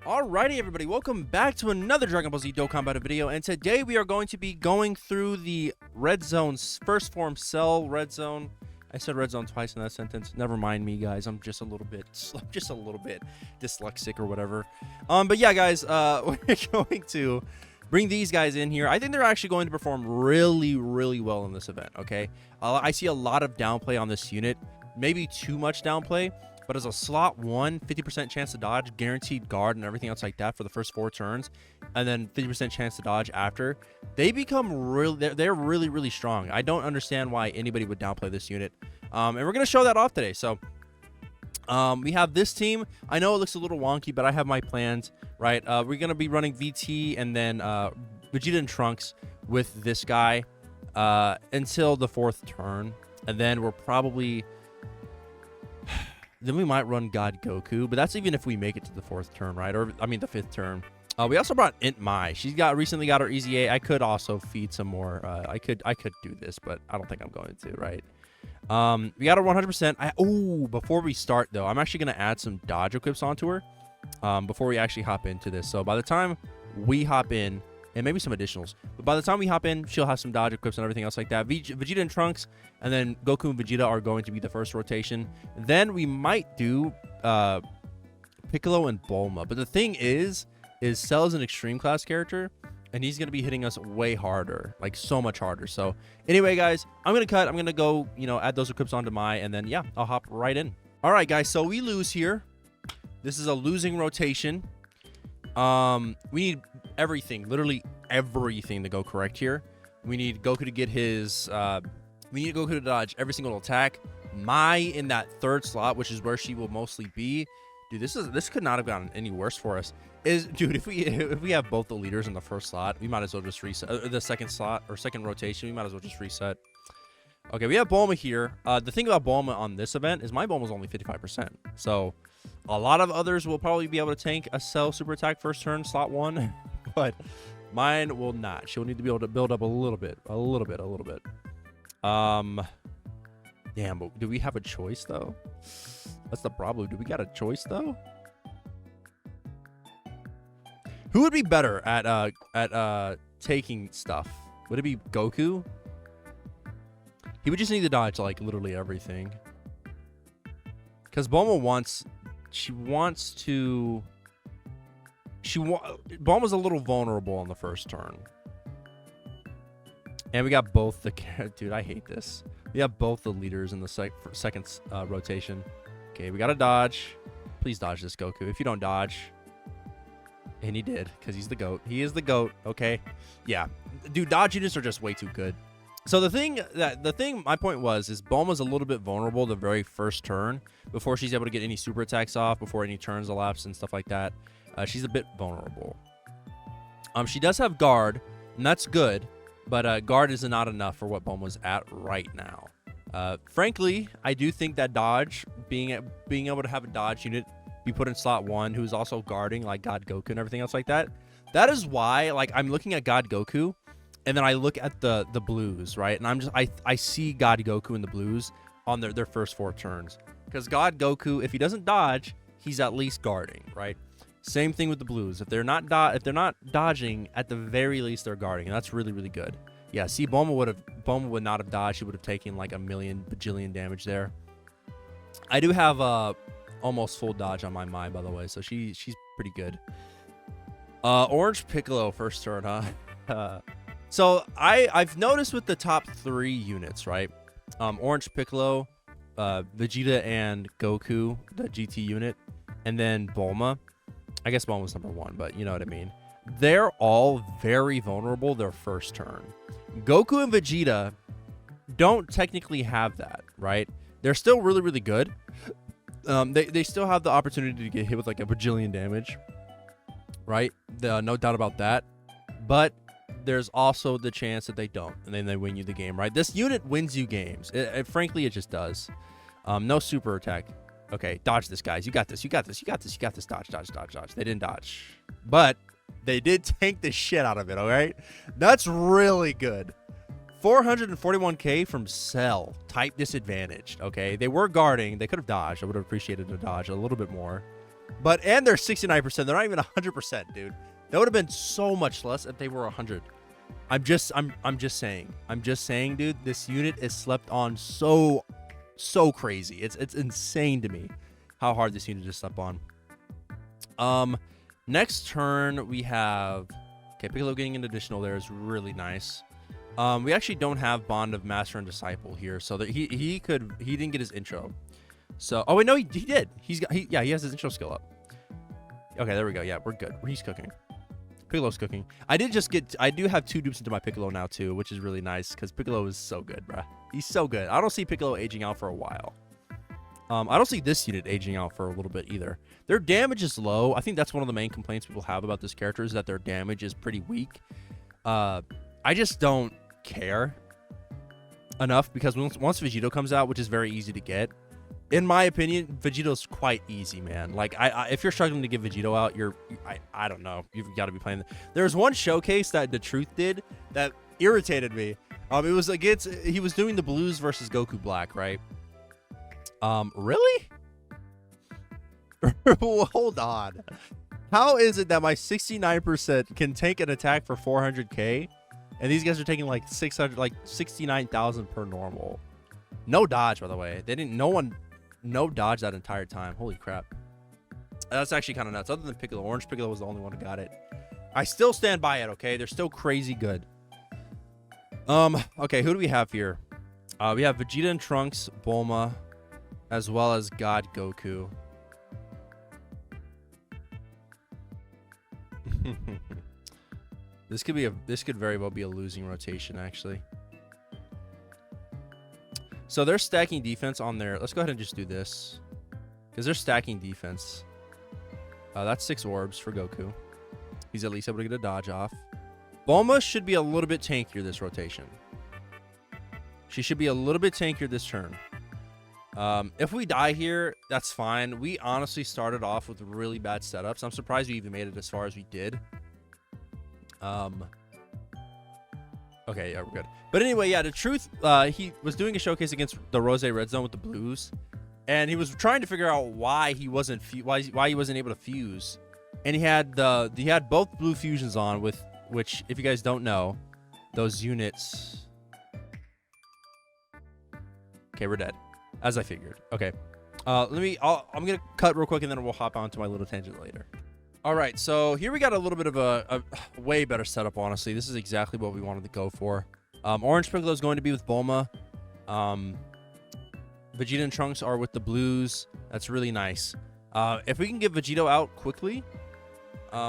Alrighty, everybody, welcome back to another Dragon Ball Z Dokkan Battle video, and today we are going to be going through the Redzone's first form Cell Redzone. I said Redzone twice in that sentence. Never mind me, guys. I'm just a little bit dyslexic or whatever. But yeah, guys, we're going to bring these guys in here. I think they're actually going to perform really, really well in this event. Okay, I see a lot of downplay on this unit, maybe too much downplay. But as a slot 1, 50% chance to dodge, guaranteed guard, and everything else like that for the first 4 turns, and then 50% chance to dodge after, they become they're really, really strong. I don't understand why anybody would downplay this unit. And we're going to show that off today. So we have this team. I know it looks a little wonky, but I have my plans, right? We're going to be running VT and then Vegeta and Trunks with this guy until the 4th turn. And then we're probably... Then we might run God Goku, but that's even if we make it to the 4th turn, right? Or, I mean, the 5th turn. We also brought Int Mai. She's recently got her Easy A. I could also feed some more. I could do this, but I don't think I'm going to, right? We got her 100%. Before we start, though, I'm actually going to add some dodge equips onto her before we actually hop into this. So by the time we hop in, and maybe some additionals, but by the time we hop in, she'll have some dodge equips and everything else like that. Vegeta and Trunks, and then Goku and Vegeta are going to be the first rotation. Then we might do Piccolo and Bulma. But the thing is Cell is an extreme class character, and he's going to be hitting us way harder, like so much harder. So anyway, guys, I'm going to cut. I'm going to go, add those equips onto Mai, and then, yeah, I'll hop right in. All right, guys, so we lose here. This is a losing rotation. We need everything, literally everything to go correct here. We need Goku to get his we need Goku to dodge every single attack. Mai in that 3rd slot, which is where she will mostly be. Dude, this could not have gotten any worse for us. Dude, if we have both the leaders in the 1st slot, we might as well just reset the 2nd slot or 2nd rotation. We might as well just reset. Okay, we have Bulma here. The thing about Bulma on this event is my Bulma is only 55%. So a lot of others will probably be able to tank a Cell super attack 1st turn, slot 1, but mine will not. She'll need to be able to build up a little bit. Damn, but do we have a choice, though? That's the problem. Do we got a choice, though? Who would be better at taking stuff? Would it be Goku? He would just need to dodge, like, literally everything. Because Bulma Bulma's a little vulnerable on the 1st turn. And we got both the... Dude, I hate this. We have both the leaders in the 2nd rotation. Okay, we got to dodge. Please dodge this, Goku. If you don't dodge... And he did, because he's the GOAT. He is the GOAT, okay? Yeah. Dude, dodge units are just way too good. So the thing my point is Bulma's a little bit vulnerable the very 1st turn before she's able to get any super attacks off, before any turns elapse and stuff like that. She's a bit vulnerable. She does have guard, and that's good, but guard is not enough for what Bulma's at right now. Frankly, I do think that dodge, being able to have a dodge unit be put in slot 1 who's also guarding like God Goku and everything else like that. That is why, like, I'm looking at God Goku, and then I look at the blues, right? And I see God Goku in the blues on their first 4 turns. Because God Goku, if he doesn't dodge, he's at least guarding, right? Same thing with the blues. If they're not dodging, at the very least they're guarding, and that's really, really good. Yeah, see, Bulma would not have dodged. She would have taken like a million bajillion damage there. I do have almost full dodge on my Mai, by the way, so she's pretty good. Orange Piccolo 1st turn, huh? So I've noticed with the top 3 units, right? Orange Piccolo, Vegeta and Goku, the GT unit, and then Bulma. I guess Bulma's number 1, but you know what I mean. They're all very vulnerable their 1st turn. Goku and Vegeta don't technically have that, right? They're still really, really good. They still have the opportunity to get hit with like a bajillion damage, right? No doubt about that. But there's also the chance that they don't, and then they win you the game, right? This unit wins you games. Frankly, it just does. No super attack. Okay, dodge this, guys. You got this. Dodge. They didn't dodge. But they did tank the shit out of it, all right? That's really good. 441k from Cell. Type disadvantaged, okay? They were guarding. They could have dodged. I would have appreciated a dodge a little bit more. And they're 69%. They're not even 100%, dude. That would have been so much less if they were 100. I'm just saying. I'm just saying, dude, this unit is slept on so crazy. It's insane to me how hard this unit is slept on. Next turn we have Piccolo getting an additional there is really nice. We actually don't have Bond of Master and Disciple here, so that he didn't get his intro. So oh wait, no, he did. He has his intro skill up. Okay, there we go. Yeah, we're good. He's cooking. Piccolo's cooking. I do have 2 dupes into my Piccolo now too, which is really nice because Piccolo is so good, bruh. He's so good. I don't see Piccolo aging out for a while. I don't see this unit aging out for a little bit either. Their damage is low. I think that's one of the main complaints people have about this character is that their damage is pretty weak. I just don't care enough because once Vegito comes out, which is very easy to get, in my opinion, Vegito's quite easy, man. Like, if you're struggling to get Vegito out, I don't know. You've got to be playing. There's one showcase that The Truth did that irritated me. It was against, he was doing the Blues versus Goku Black, right? Really? Hold on. How is it that my 69% can take an attack for 400k, and these guys are taking like 69,000 per normal? No dodge, by the way. No dodge that entire time. Holy crap. That's actually kind of nuts. Other than Piccolo, Orange Piccolo was the only one who got it. I still stand by it, okay? They're still crazy good. Okay, who do we have here? We have Vegeta and Trunks, Bulma, as well as God Goku. This could very well be a losing rotation, actually. So they're stacking defense on their... Let's go ahead and just do this. Because they're stacking defense. That's 6 orbs for Goku. He's at least able to get a dodge off. Bulma should be a little bit tankier this rotation. She should be a little bit tankier this turn. If we die here, that's fine. We honestly started off with really bad setups. I'm surprised we even made it as far as we did. Okay, yeah, we're good. But anyway, yeah, The Truth, he was doing a showcase against the Rose Red Zone with the Blues, and he was trying to figure out why he wasn't why he wasn't able to fuse. And he had both blue fusions on, with which, if you guys don't know, those units. Okay, we're dead, as I figured. Okay, I'm gonna cut real quick, and then we'll hop on to my little tangent later. All right, so here we got a little bit of a way better setup, honestly. This is exactly what we wanted to go for. Orange Piccolo is going to be with Bulma. Vegeta and Trunks are with the Blues. That's really nice. If we can get Vegito out quickly,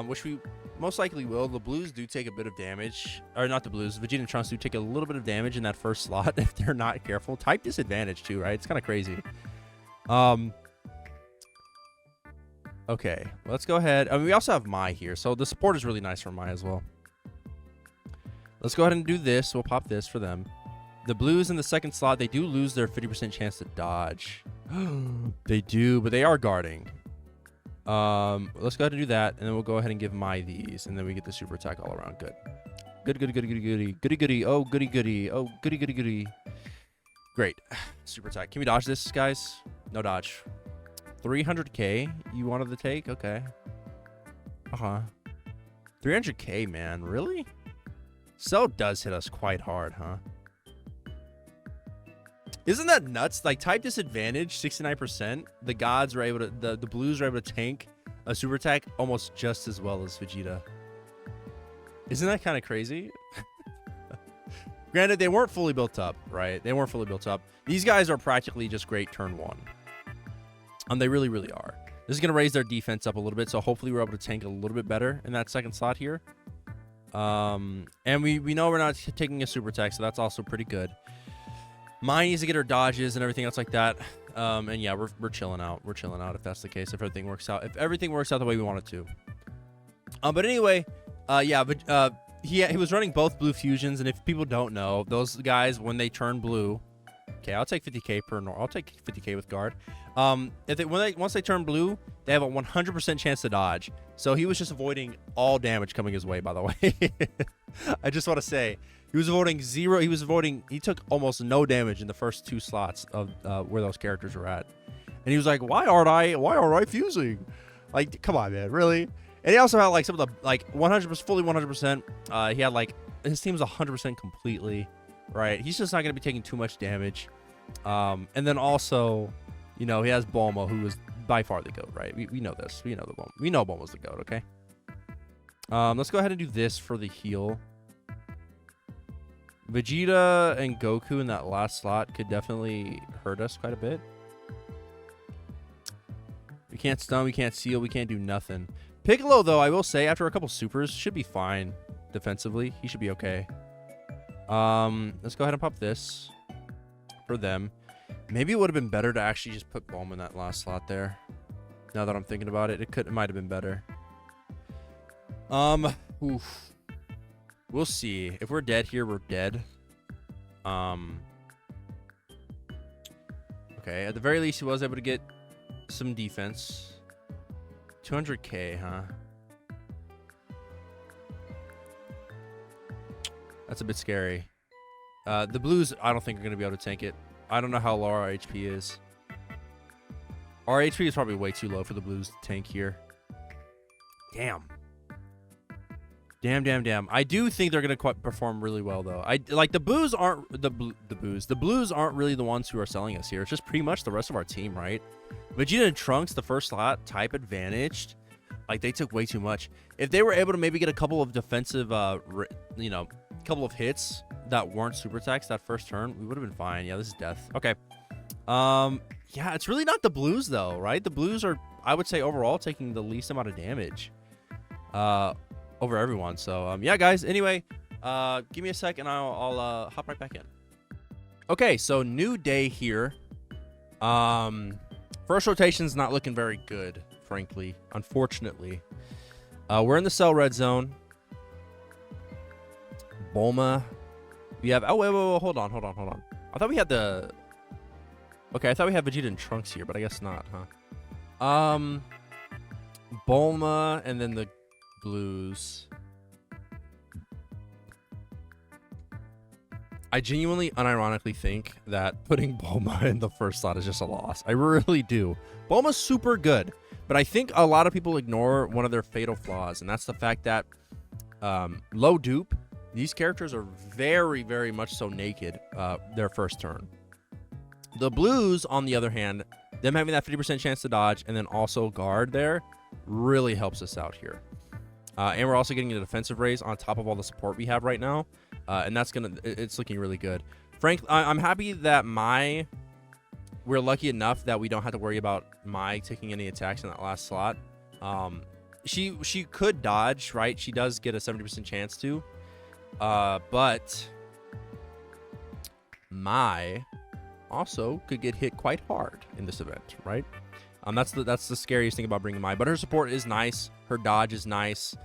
which we most likely will, the Blues do take a bit of damage. Or not the Blues. Vegeta and Trunks do take a little bit of damage in that first slot if they're not careful. Type disadvantage, too, right? It's kind of crazy. Okay, let's go ahead. I mean, we also have Mai here, so the support is really nice for Mai as well. Let's go ahead and do this. We'll pop this for them. The Blues in the second slot, they do lose their 50% chance to dodge. They do, but they are guarding. Let's go ahead and do that, and then we'll go ahead and give Mai these, and then we get the super attack all around. Good. Good, goody, goody, goody, goody. Goody, goody. Oh, goody, goody. Oh, goody, goody, goody. Great. Super attack. Can we dodge this, guys? No dodge. 300k you wanted to take? Okay. 300k, man. Really? Cell does hit us quite hard, huh? Isn't that nuts? Like, type disadvantage, 69%. The gods were able to... The Blues were able to tank a super attack almost just as well as Vegeta. Isn't that kind of crazy? Granted, they weren't fully built up, right? They weren't fully built up. These guys are practically just great turn one. They really, really are. This is going to raise their defense up a little bit, so hopefully we're able to tank a little bit better in that second slot here. And we know we're not taking a super attack, so that's also pretty good. Mai needs to get her dodges and everything else like that. And yeah, we're chilling out. We're chilling out if that's the case, if everything works out. If everything works out the way we want it to. But anyway, yeah, but he was running both blue fusions, and if people don't know, those guys, when they turn blue... Okay, I'll take 50k per normal. I'll take 50k with guard. Once they turn blue, they have a 100% chance to dodge. So he was just avoiding all damage coming his way, by the way. I just want to say, he was avoiding zero. He took almost no damage in the first 2 slots of where those characters were at. And he was like, why aren't I fusing? Like, come on, man, really? And he also had like some of the like 100%, fully 100%. He had like his team's 100% completely, right? He's just not gonna be taking too much damage. And then also, you know, he has Bulma, who is by far the GOAT, right? We know this. We know the Bulma. We know Bulma's the GOAT. Okay. Let's go ahead and do this for the heal. Vegeta and Goku in that last slot could definitely hurt us quite a bit. We can't stun, we can't seal, we can't do nothing. Piccolo, though, I will say, after a couple supers, should be fine defensively. He should be okay. Let's go ahead and pop this for them. Maybe it would have been better to actually just put Bulma in that last slot there. Now that I'm thinking about it, it might have been better. Oof. We'll see. If we're dead here, we're dead. Okay, at the very least, he was able to get some defense. 200k, huh? That's a bit scary. The Blues, I don't think are going to be able to tank it. I don't know how low our HP is. Our HP is probably way too low for the Blues to tank here. Damn. Damn. I do think they're going to perform really well, though. The Blues aren't the Blues aren't really the ones who are selling us here. It's just pretty much the rest of our team, right? Vegeta and Trunks, the first slot, type advantaged. Like, they took way too much. If they were able to maybe get a couple of defensive, you know, couple of hits that weren't super attacks that first turn, we would have been fine. Yeah, this is death. Okay. Yeah, it's really not the Blues, though, right? The Blues are, I would say, overall taking the least amount of damage. Over everyone. So yeah, guys, anyway, give me a sec and I'll hop right back in. Okay, so new day here. First rotation's not looking very good, frankly, unfortunately. We're in the Cell Red Zone. Bulma. We have, oh, wait, hold on. I thought we had the, okay, I thought we had Vegeta and Trunks here, but I guess not, huh? Bulma and then the Blues. I genuinely, unironically think that putting Bulma in the first slot is just a loss. I really do. Bulma's super good, but I think a lot of people ignore one of their fatal flaws, and that's the fact that low dupe, these characters are very, very much so naked their first turn. The Blues, on the other hand, them having that 50% chance to dodge and then also guard there really helps us out here. And we're also getting a defensive raise on top of all the support we have right now. And that's it's looking really good. Frankly, I'm happy that we're lucky enough that we don't have to worry about Mai taking any attacks in that last slot. She could dodge, right? She does get a 70% chance to. But Mai also could get hit quite hard in this event, right? That's the scariest thing about bringing Mai. But her support is nice. Her dodge is nice.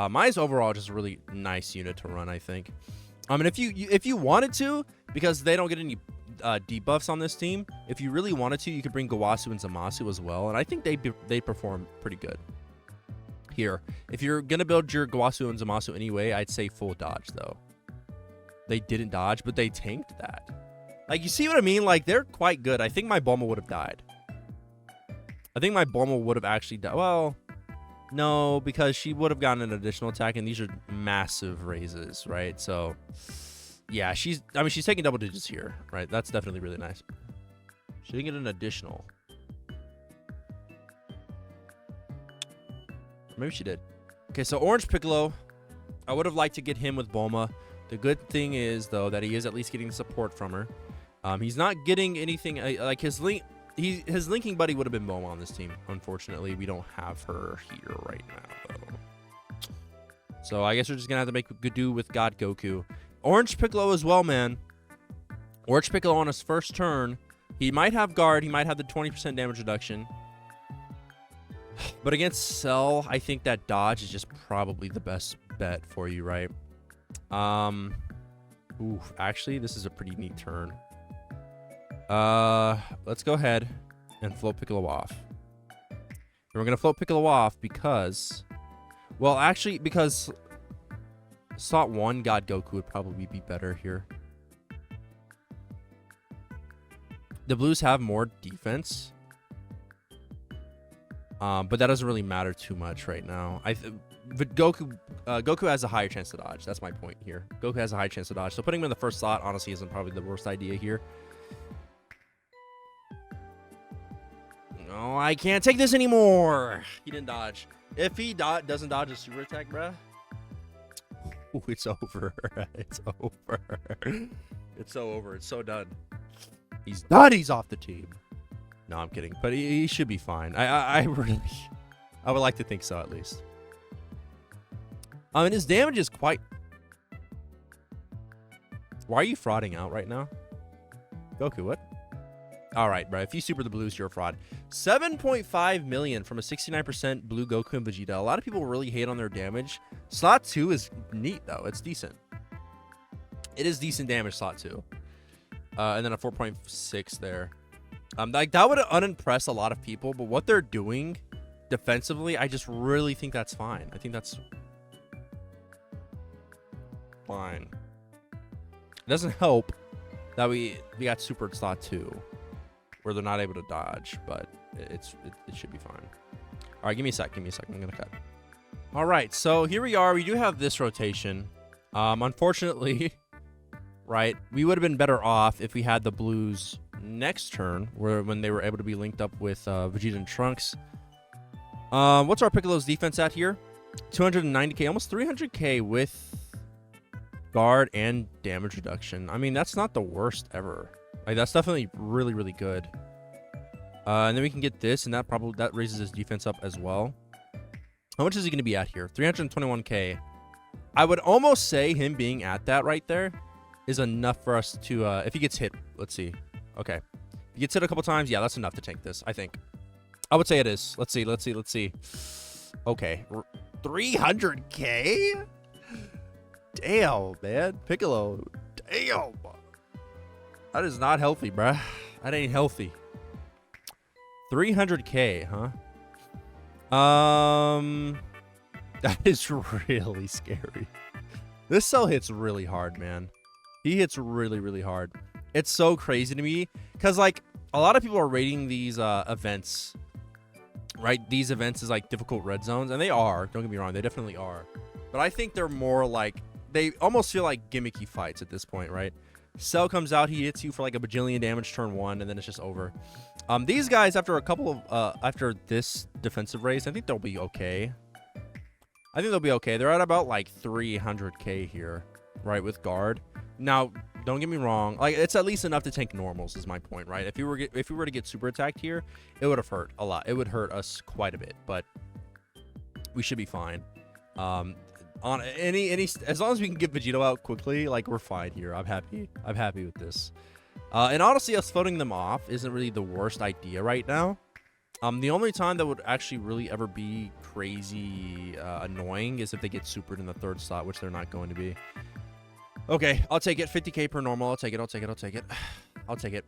Mai's overall just a really nice unit to run, I think. And if you wanted to, because they don't get any debuffs on this team, if you really wanted to, you could bring Gowasu and Zamasu as well, and I think they perform pretty good here. If you're gonna build your Gowasu and Zamasu anyway, I'd say full dodge though. They didn't dodge, but they tanked that. Like, you see what I mean? Like, they're quite good. I think my Bulma would have died. I think my Bulma would have actually died. Well, no, because she would have gotten an additional attack, and these are massive raises, right? So, yeah, she's taking double digits here, right? That's definitely really nice. She didn't get an additional. Maybe she did. Okay, so Orange Piccolo, I would have liked to get him with Bulma. The good thing is, though, that he is at least getting support from her. He's not getting anything like his linking buddy would have been Bulma on this team. Unfortunately, we don't have her here right now, though. So I guess we're just gonna have to make good do with God Goku. Orange Piccolo as well, man. Orange Piccolo on his first turn, he might have guard, he might have the 20% damage reduction. But against Cell, I think that dodge is just probably the best bet for you, right? Oof, actually, this is a pretty neat turn. Let's go ahead and float Piccolo off. And we're gonna float Piccolo off because, well, actually, because slot 1 God Goku would probably be better here. The Blues have more defense. But that doesn't really matter too much right now. But Goku has a higher chance to dodge. That's my point here. Goku has a high chance to dodge. So putting him in the first slot honestly isn't probably the worst idea here. No, I can't take this anymore. He didn't dodge. If he doesn't dodge a super attack, bruh. Ooh, it's over. It's over. It's so over. It's so done. He's done. He's off the team. No, I'm kidding. But he should be fine. I would like to think so at least. And his damage is quite... Why are you frauding out right now? Goku, what? All right, bro. If you super the blues, you're a fraud. 7.5 million from a 69% blue Goku and Vegeta. A lot of people really hate on their damage. Slot 2 is neat, though. It's decent. It is decent damage, slot 2. And then a 4.6 there. Like, that would unimpress a lot of people, but what they're doing defensively, I just really think that's fine. I think that's fine. It doesn't help that we got super slot 2. Where they're not able to dodge, but it should be fine. All right, give me a sec. I'm gonna cut. All right, so here we are. We do have this rotation. Unfortunately, right, we would have been better off if we had the blues next turn, when they were able to be linked up with Vegeta and Trunks. What's our Piccolo's defense at here? 290k, almost 300k with guard and damage reduction. I mean, that's not the worst ever. Like, that's definitely really, really good. And then we can get this, and that raises his defense up as well. How much is he going to be at here? 321k. I would almost say him being at that right there is enough for us to, if he gets hit, let's see. Okay. If he gets hit a couple times, yeah, that's enough to tank this, I think. I would say it is. Let's see. Okay. 300k? Damn, man. Piccolo. Damn. That is not healthy, bruh. That ain't healthy. 300k, huh? That is really scary. This cell hits really hard, man. He hits really, really hard. It's so crazy to me because, like, a lot of people are rating these events, right? These events as like difficult red zones, and they are. Don't get me wrong, they definitely are. But I think they're more like, they almost feel like gimmicky fights at this point, right? Cell comes out, he hits you for like a bajillion damage turn 1, and then it's just over. These guys, after a couple of after this defensive race, I think they'll be okay. They're at about like 300k here, right, with guard. Now, don't get me wrong, like, it's at least enough to tank normals is my point, right? If we were to get super attacked here, it would have hurt a lot. It would hurt us quite a bit, but we should be fine. On any as long as we can get Vegito out quickly, like, we're fine here. I'm happy with this. And honestly, us floating them off isn't really the worst idea right now. The only time that would actually really ever be crazy annoying is if they get supered in the third slot, which they're not going to be. Okay, I'll take it. 50k per normal. I'll take it.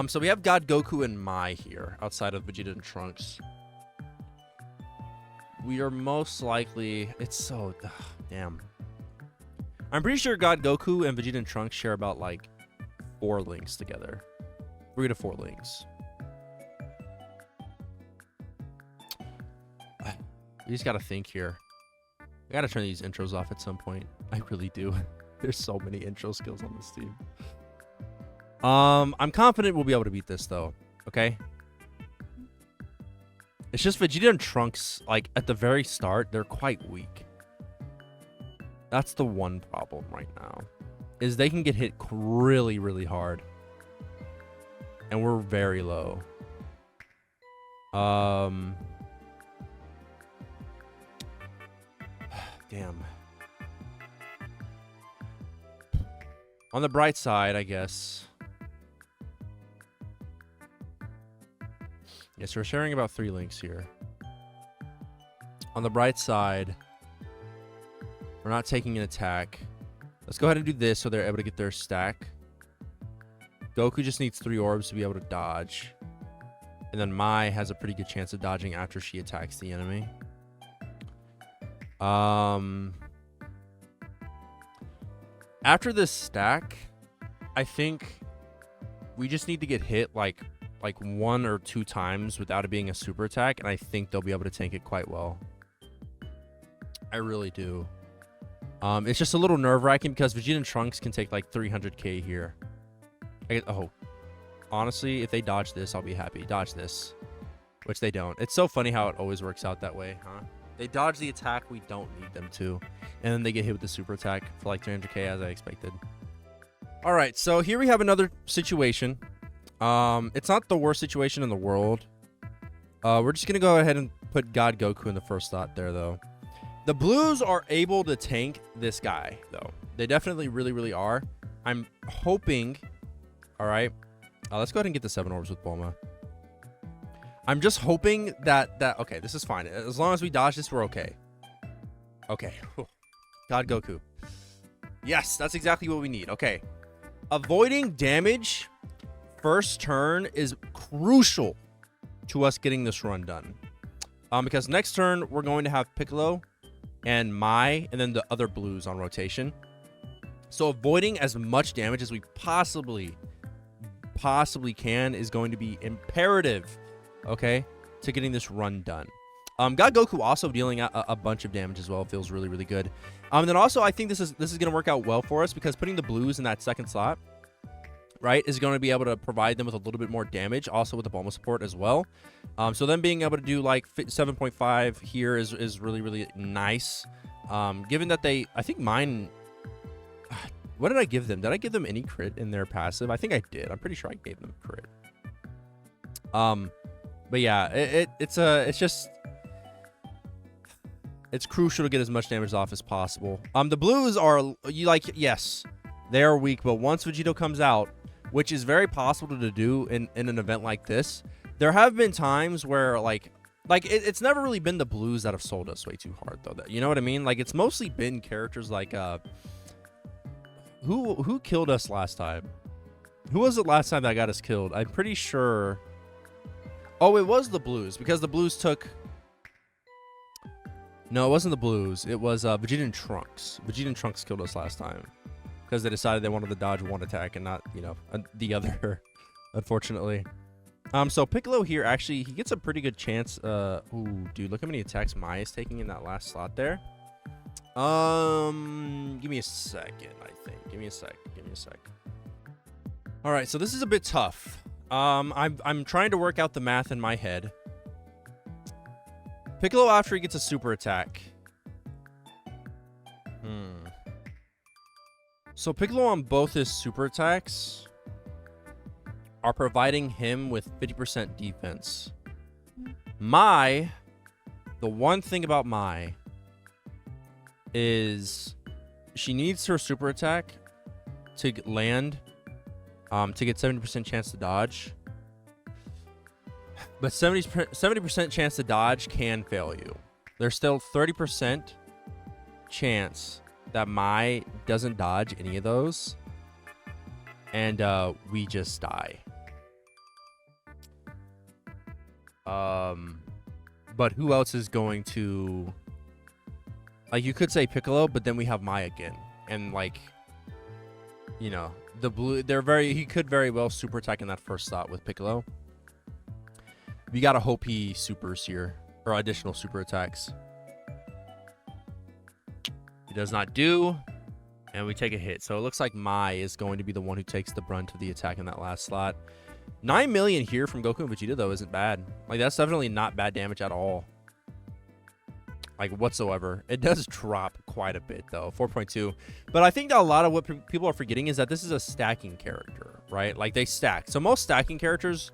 So we have God Goku and Mai here outside of Vegeta and Trunks. We are most likely... It's so... damn. I'm pretty sure God Goku and Vegeta and Trunks share about, like, 4 links together. 3 to 4 links. You just gotta think here. I gotta turn these intros off at some point. I really do. There's so many intro skills on this team. I'm confident we'll be able to beat this, though. Okay? It's just Vegeta and Trunks, like, at the very start, they're quite weak. That's the one problem right now. Is they can get hit really, really hard. And we're very low. Damn. On the bright side, I guess. Yes, we're sharing about 3 links here. On the bright side, we're not taking an attack. Let's go ahead and do this so they're able to get their stack. Goku just needs 3 orbs to be able to dodge. And then Mai has a pretty good chance of dodging after she attacks the enemy. After this stack, I think we just need to get hit like like 1 or 2 times without it being a super attack, and I think they'll be able to tank it quite well. I really do. It's just a little nerve-wracking because Vegeta and Trunks can take like 300k here. Oh, honestly, if they dodge this, I'll be happy. Dodge this, which they don't. It's so funny how it always works out that way, huh? They dodge the attack we don't need them to, and then they get hit with the super attack for like 300k as I expected. All right, so here we have another situation. It's not the worst situation in the world. We're just gonna go ahead and put God Goku in the first slot there, though. The Blues are able to tank this guy, though. They definitely really are. I'm hoping. All right, let's go ahead and get the 7 orbs with Bulma. I'm just hoping that okay, this is fine. As long as we dodge this, we're okay. Okay. God Goku. Yes, that's exactly what we need. Okay. Avoiding damage first turn is crucial to us getting this run done. Because next turn, we're going to have Piccolo and Mai, and then the other Blues on rotation. So avoiding as much damage as we possibly can is going to be imperative, okay, to getting this run done. God Goku also dealing a bunch of damage as well. Feels really good. And then also, I think this is going to work out well for us because putting the Blues in that second slot, right, is going to be able to provide them with a little bit more damage, also with the Bulma support as well. So them being able to do like 7.5 here is really nice. Given that I think mine, what did I give them? Did I give them any crit in their passive? I think I did. I'm pretty sure I gave them crit. But yeah, it's crucial to get as much damage off as possible. The Blues are, yes, they are weak, but once Vegito comes out, which is very possible to do in an event like this, there have been times where it's never really been the Blues that have sold us way too hard, though. You know what I mean? Like, it's mostly been characters like who killed us last time? Who was it last time that got us killed? I'm pretty sure. Oh, it was the Blues, because the Blues took. No, it wasn't the Blues. It was Vegeta and Trunks. Vegeta and Trunks killed us last time because they decided they wanted to dodge one attack and not, the other, unfortunately. So Piccolo here, actually, he gets a pretty good chance. Ooh, dude, look how many attacks Mai is taking in that last slot there. Give me a second, I think. Give me a sec. All right, so this is a bit tough. I'm trying to work out the math in my head. Piccolo, after he gets a super attack. So Piccolo on both his super attacks are providing him with 50% defense. Mai, the one thing about Mai is she needs her super attack to land, to get 70% chance to dodge. But 70% chance to dodge can fail you. There's still 30% chance that Mai doesn't dodge any of those, and we just die. But who else is going to? Like, you could say Piccolo, but then we have Mai again, and the Blue. He could very well super attack in that first slot with Piccolo. We gotta hope he supers here, or additional super attacks. He does not do, and we take a hit. So it looks like Mai is going to be the one who takes the brunt of the attack in that last slot. 9 million here from Goku and Vegeta, though, isn't bad. Like, that's definitely not bad damage at all. Like, whatsoever. It does drop quite a bit, though. 4.2. But I think that a lot of what people are forgetting is that this is a stacking character, right? Like, they stack. So most stacking characters,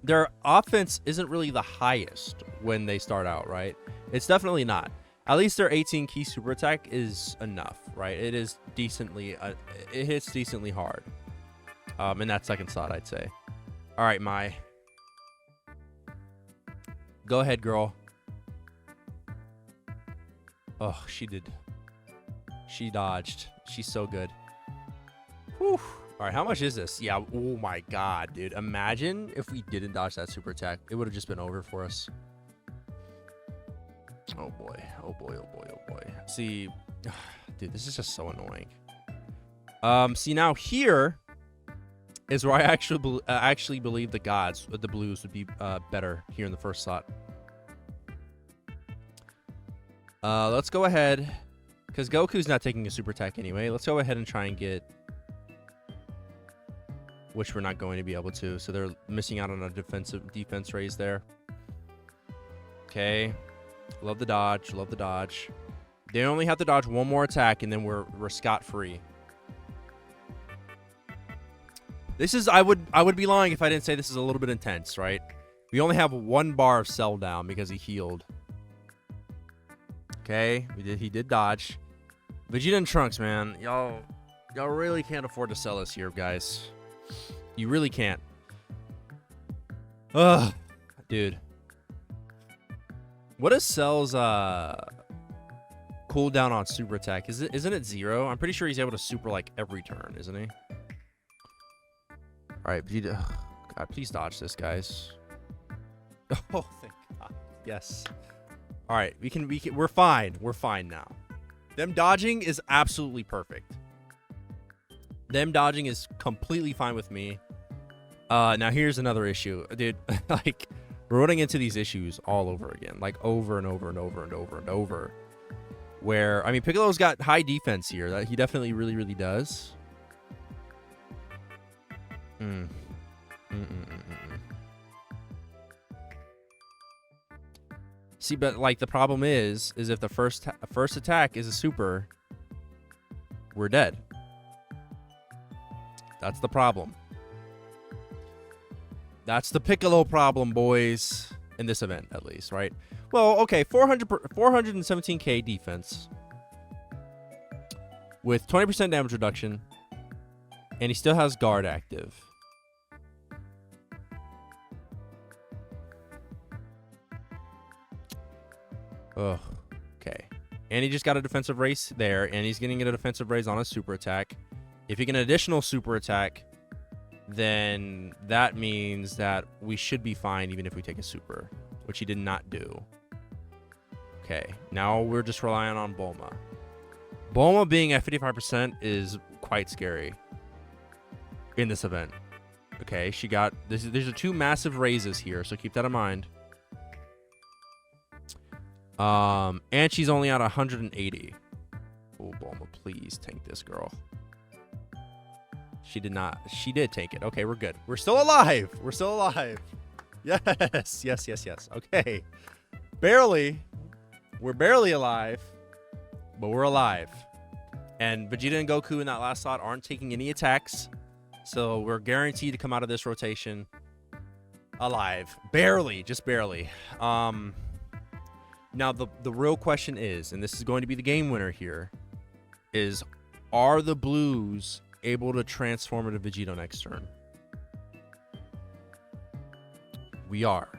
their offense isn't really the highest when they start out, right? It's definitely not. At least their 18 key super attack is enough, right? It is decently, it hits decently hard in that second slot, I'd say. All right, Mai. Go ahead, girl. Oh, she did. She dodged. She's so good. Whew. All right, how much is this? Yeah, oh my God, dude. Imagine if we didn't dodge that super attack. It would have just been over for us. Oh boy, oh boy, oh boy, oh boy. See, dude, this is just so annoying. See, now here, is where I actually believe the gods, the blues, would be better here in the first slot. Let's go ahead, because Goku's not taking a super attack anyway. Let's go ahead and try and get, which we're not going to be able to. So they're missing out on a defense raise there. Okay, love the dodge, love the dodge. They only have to dodge one more attack, and then we're scot-free. This is, I would be lying if I didn't say this is a little bit intense, right? We only have 1 bar of cell down because he healed. Okay, he did dodge. Vegeta and Trunks, man, y'all really can't afford to sell us here, guys. You really can't. Ugh, dude. What is Cell's cooldown on super attack? Isn't it 0? I'm pretty sure he's able to super like every turn, isn't he? All right, Vegeta. God, please dodge this, guys. Oh, thank God. Yes. All right, we're fine. We're fine now. Them dodging is absolutely perfect. Them dodging is completely fine with me. Now here's another issue, dude. Like, we're running into these issues all over again, like over and over and over and over and over. Where, I mean, Piccolo's got high defense here. That he definitely really does. See, but like the problem is if the first attack is a super, we're dead. That's the problem. That's the Piccolo problem, boys. In this event, at least, right? Well, okay, 417k defense with 20% damage reduction, and he still has guard active. Ugh. Okay. And he just got a defensive raise there, and he's getting a defensive raise on a super attack. If you get an additional super attack, then that means that we should be fine even if we take a super, which he did not do. Okay. Now we're just relying on Bulma. Bulma being at 55% is quite scary in this event. Okay, she got... There's 2 massive raises here, so keep that in mind. And she's only at 180. Oh, Bulma, please tank this girl. She did not. She did take it. Okay, we're good. We're still alive. We're still alive. Yes. Yes. Okay. Barely. We're barely alive, but we're alive. And Vegeta and Goku in that last slot aren't taking any attacks. So we're guaranteed to come out of this rotation alive. Barely. Just barely. Now, the real question is, and this is going to be the game winner here, is are the Blues able to transform into Vegito next turn? We are.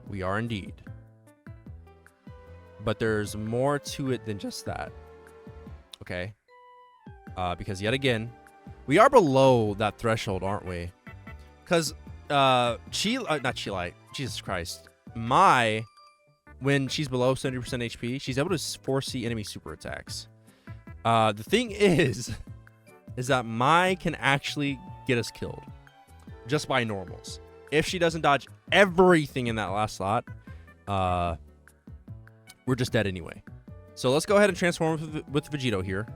We are indeed. But there's more to it than just that. Okay? Because yet again, we are below that threshold, aren't we? Because not Chilite, Jesus Christ. When she's below 70% HP, she's able to foresee enemy super attacks. The thing is that Mai can actually get us killed just by normals. If she doesn't dodge everything in that last slot, we're just dead anyway. So let's go ahead and transform with Vegito here.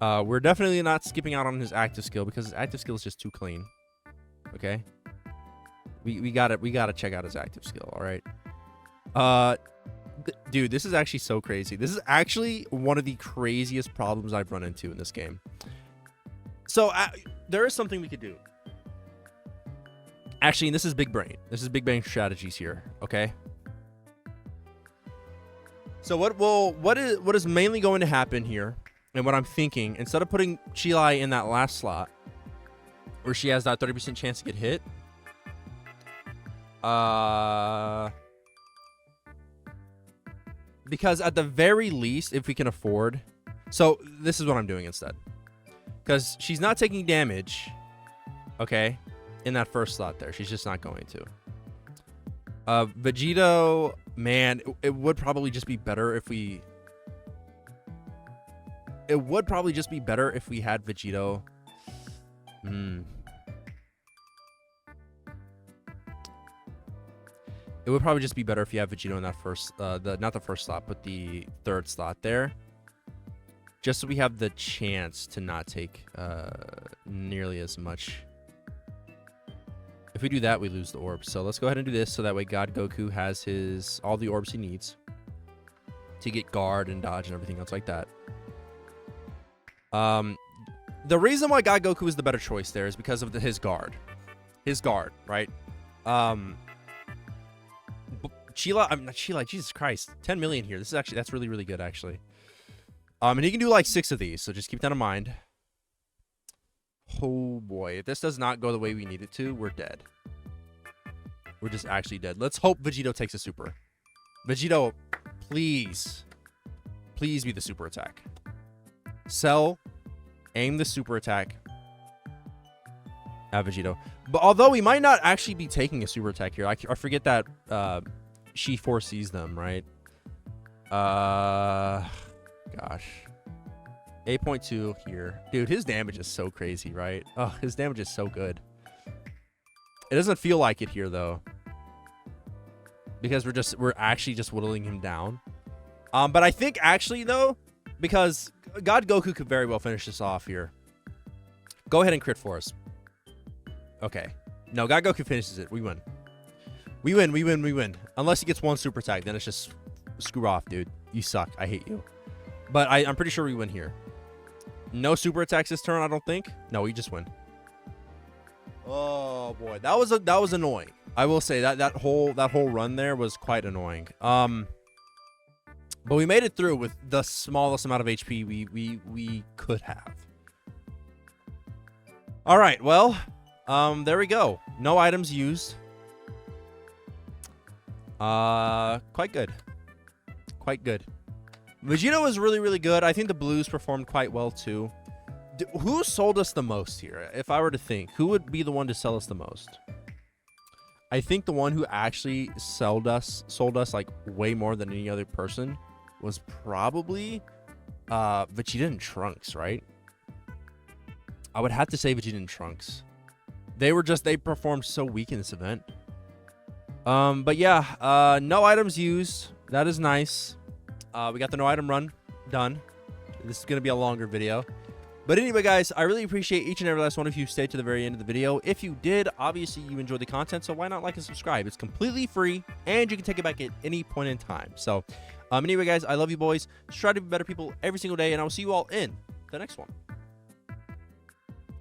We're definitely not skipping out on his active skill because his active skill is just too clean. Okay, we gotta check out his active skill. All right. Dude, this is actually so crazy. This is actually one of the craziest problems I've run into in this game. So there is something we could do. Actually, and this is big brain. This is big brain strategies here. Okay. So what is mainly going to happen here, and what I'm thinking, instead of putting Chilai in that last slot, where she has that 30% chance to get hit, because at the very least, if we can afford, so this is what I'm doing instead, because she's not taking damage, okay, in that first slot there. She's just not going to. Vegito, man, it would probably just be better if we... It would probably just be better if we had Vegito It would probably just be better if you have Vegito in that first, not the first slot, but the third slot there. Just so we have the chance to not take nearly as much. If we do that, we lose the orbs. So let's go ahead and do this so that way God Goku has all the orbs he needs to get guard and dodge and everything else like that. The reason why God Goku is the better choice there is because of his guard. His guard, right? Chila, I'm not Chila, Jesus Christ. 10 million here. This is actually, that's really, really good, actually. And he can do like 6 of these, so just keep that in mind. Oh boy, if this does not go the way we need it to, we're dead. We're just actually dead. Let's hope Vegito takes a super. Vegito, please. Please be the super attack. Cell, aim the super attack at Vegito. But although we might not actually be taking a super attack here, I forget that she foresees them, right? Gosh. 8.2 here. Dude, his damage is so crazy, right? Oh, his damage is so good. It doesn't feel like it here, though. Because we're actually just whittling him down. But I think actually, though, because God Goku could very well finish this off here. Go ahead and crit for us. Okay. No, God Goku finishes it. We win. We win, we win, we win. Unless he gets one super attack, then it's just screw off, dude. You suck. I hate you. But I'm pretty sure we win here. No super attacks this turn, I don't think. No, we just win. Oh boy, that was annoying. I will say that whole run there was quite annoying. But we made it through with the smallest amount of HP we could have. All right, well, there we go. No items used. Quite good. Quite good. Vegito was really, really good. I think the blues performed quite well, too. Who sold us the most here? If I were to think, who would be the one to sell us the most? I think the one who actually sold us like way more than any other person was probably Vegeta and Trunks, right? I would have to say Vegeta and Trunks. They performed so weak in this event. But yeah, no items used. That is nice. We got the no item run done. This is going to be a longer video. But anyway, guys, I really appreciate each and every last one of you who stayed to the very end of the video. If you did, obviously you enjoyed the content, so why not like and subscribe? It's completely free, and you can take it back at any point in time. So, anyway, guys, I love you boys. Try to be better people every single day, and I will see you all in the next one.